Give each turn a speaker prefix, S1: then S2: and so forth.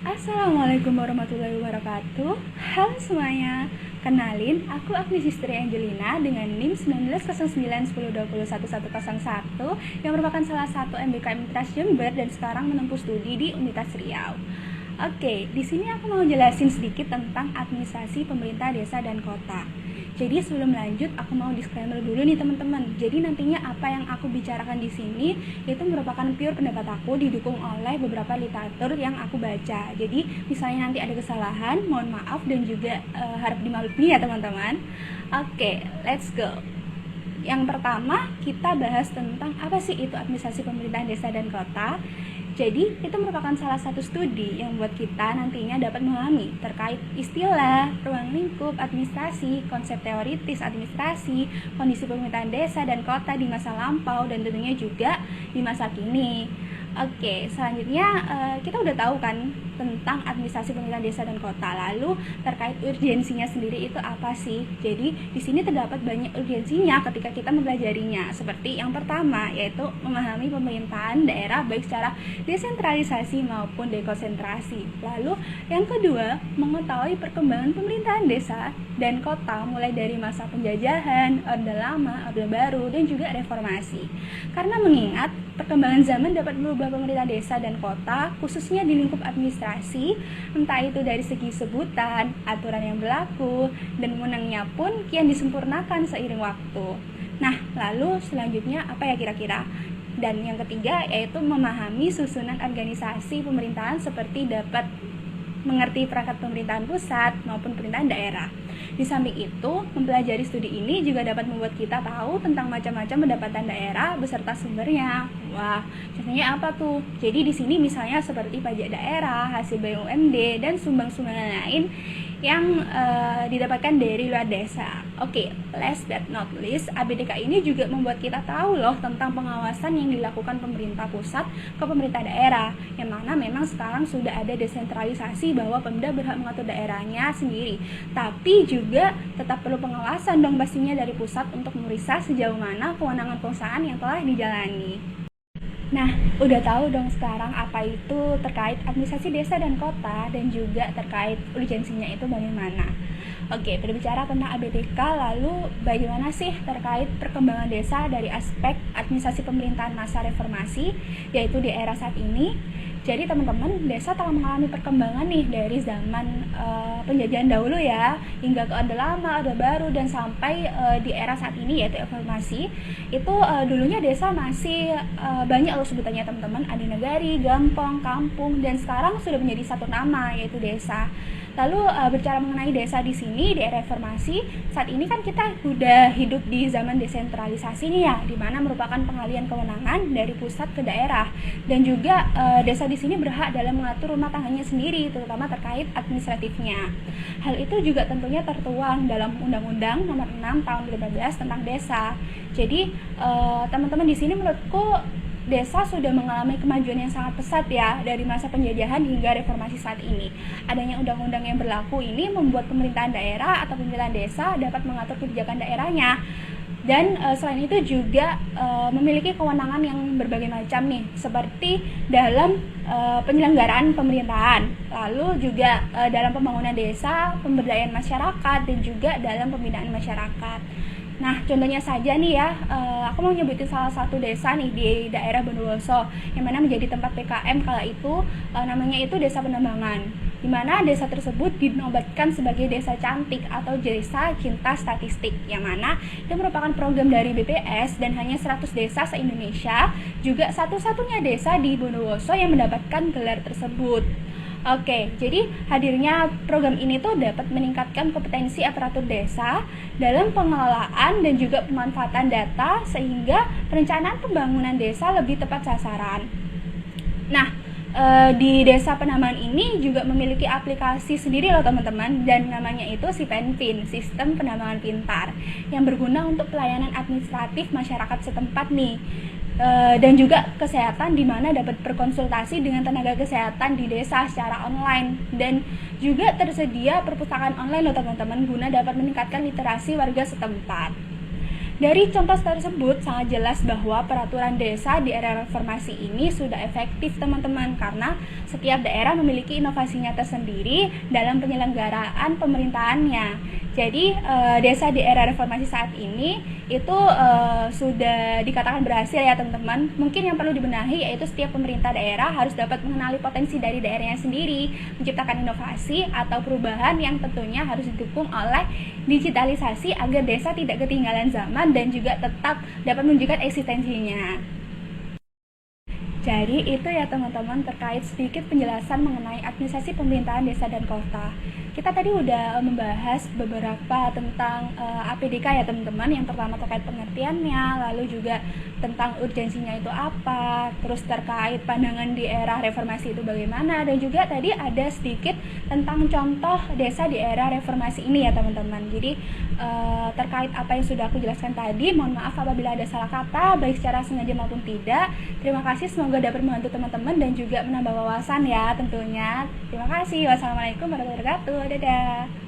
S1: Assalamualaikum warahmatullahi wabarakatuh. Halo semuanya, kenalin aku Agnisistri Angelina dengan NIM 190910201101 yang merupakan salah satu MBK Mitra Jember dan sekarang menempuh studi di Universitas Riau. Oke, di sini aku mau jelasin sedikit tentang administrasi pemerintah desa dan kota. Jadi sebelum lanjut, aku mau disclaimer dulu nih teman-teman. Jadi nantinya apa yang aku bicarakan di sini itu merupakan pure pendapat aku, didukung oleh beberapa literatur yang aku baca. Jadi misalnya nanti ada kesalahan, mohon maaf dan juga harap dimaklumi ya teman-teman. Oke, let's go. Yang pertama, kita bahas tentang apa sih itu administrasi pemerintahan desa dan kota. Jadi, itu merupakan salah satu studi yang buat kita nantinya dapat memahami terkait istilah, ruang lingkup, administrasi, konsep teoritis administrasi, kondisi pemerintahan desa dan kota di masa lampau, dan tentunya juga di masa kini. Oke, selanjutnya kita udah tahu kan tentang administrasi pemerintahan desa dan kota. Lalu terkait urgensinya sendiri itu apa sih? Jadi di sini terdapat banyak urgensinya ketika kita mempelajarinya. Seperti yang pertama yaitu memahami pemerintahan daerah baik secara desentralisasi maupun dekonsentrasi. Lalu yang kedua, mengetahui perkembangan pemerintahan desa dan kota mulai dari masa penjajahan, Orde Lama, Orde Baru, dan juga reformasi. Karena mengingat perkembangan zaman dapat merubah pemerintah desa dan kota, khususnya di lingkup administrasi, entah itu dari segi sebutan, aturan yang berlaku, dan wewenangnya pun kian disempurnakan seiring waktu. Nah, lalu selanjutnya apa ya kira-kira? Dan yang ketiga yaitu memahami susunan organisasi pemerintahan seperti dapat mengerti perangkat pemerintahan pusat maupun pemerintahan daerah. Di samping itu, mempelajari studi ini juga dapat membuat kita tahu tentang macam-macam pendapatan daerah beserta sumbernya. Wah, contohnya apa tuh? Jadi di sini misalnya seperti pajak daerah, hasil BUMD, dan sumbang-sumbangan lain yang didapatkan dari luar desa. Oke, last but not least, ABDK ini juga membuat kita tahu loh tentang pengawasan yang dilakukan pemerintah pusat ke pemerintah daerah, yang mana memang sekarang sudah ada desentralisasi bahwa Pemda berhak mengatur daerahnya sendiri. Tapi juga tetap perlu pengawasan dong pastinya dari pusat untuk memeriksa sejauh mana kewenangan perusahaan yang telah dijalani. Nah, udah tahu dong sekarang apa itu terkait administrasi desa dan kota dan juga terkait urgensinya itu bagaimana. Oke, berbicara tentang ABDK, lalu bagaimana sih terkait perkembangan desa dari aspek administrasi pemerintahan masa reformasi, yaitu di era saat ini. Jadi teman-teman, desa telah mengalami perkembangan nih dari zaman penjajahan dahulu ya, hingga ke Orde Lama, Orde Baru, dan sampai di era saat ini yaitu reformasi. Itu dulunya desa masih banyak loh sebutannya teman-teman, ada nagari, gampong, kampung, dan sekarang sudah menjadi satu nama yaitu desa. Lalu berbicara mengenai desa di sini di era reformasi, saat ini kan kita udah hidup di zaman desentralisasi nih ya, di mana merupakan pengalihan kewenangan dari pusat ke daerah, dan juga desa di sini berhak dalam mengatur rumah tangganya sendiri, terutama terkait administratifnya. Hal itu juga tentunya tertuang dalam Undang-Undang Nomor 6 Tahun 2015 tentang desa. Jadi teman-teman di sini menurutku desa sudah mengalami kemajuan yang sangat pesat ya dari masa penjajahan hingga reformasi saat ini. Adanya undang-undang yang berlaku ini membuat pemerintahan daerah atau pemerintahan desa dapat mengatur kebijakan daerahnya. Dan selain itu juga memiliki kewenangan yang berbagai macam nih, seperti dalam penyelenggaraan pemerintahan, lalu juga dalam pembangunan desa, pemberdayaan masyarakat, dan juga dalam pembinaan masyarakat. Nah, contohnya saja nih ya, aku mau nyebutin salah satu desa nih di daerah Bondowoso, yang mana menjadi tempat PKM kala itu, namanya itu Desa Penambangan, di mana desa tersebut dinobatkan sebagai desa cantik atau desa cinta statistik, yang mana itu merupakan program dari BPS dan hanya 100 desa se-Indonesia, juga satu-satunya desa di Bondowoso yang mendapatkan gelar tersebut. Oke, jadi hadirnya program ini tuh dapat meningkatkan kompetensi aparatur desa dalam pengelolaan dan juga pemanfaatan data sehingga perencanaan pembangunan desa lebih tepat sasaran. Nah, di Desa Penambangan ini juga memiliki aplikasi sendiri loh teman-teman, dan namanya itu SIPENPIN, Sistem Penambangan Pintar, yang berguna untuk pelayanan administratif masyarakat setempat nih. Dan juga kesehatan, di mana dapat berkonsultasi dengan tenaga kesehatan di desa secara online, dan juga tersedia perpustakaan online loh teman-teman guna dapat meningkatkan literasi warga setempat. Dari contoh tersebut sangat jelas bahwa peraturan desa di era reformasi ini sudah efektif teman-teman, karena setiap daerah memiliki inovasinya tersendiri dalam penyelenggaraan pemerintahannya. Jadi desa di era reformasi saat ini itu sudah dikatakan berhasil ya teman-teman. Mungkin yang perlu dibenahi yaitu setiap pemerintah daerah harus dapat mengenali potensi dari daerahnya sendiri, menciptakan inovasi atau perubahan yang tentunya harus didukung oleh digitalisasi agar desa tidak ketinggalan zaman dan juga tetap dapat menunjukkan eksistensinya. Jadi itu ya teman-teman terkait sedikit penjelasan mengenai administrasi pemerintahan desa dan kota. Kita tadi udah membahas beberapa tentang APDK ya teman-teman. Yang pertama terkait pengertiannya, lalu juga tentang urgensinya itu apa, terus terkait pandangan di era reformasi itu bagaimana, dan juga tadi ada sedikit tentang contoh desa di era reformasi ini ya teman-teman. Jadi terkait apa yang sudah aku jelaskan tadi, mohon maaf apabila ada salah kata baik secara sengaja maupun tidak. Terima kasih, semoga dapat membantu teman-teman dan juga menambah wawasan ya tentunya. Terima kasih. Wassalamualaikum warahmatullahi wabarakatuh. Dadah.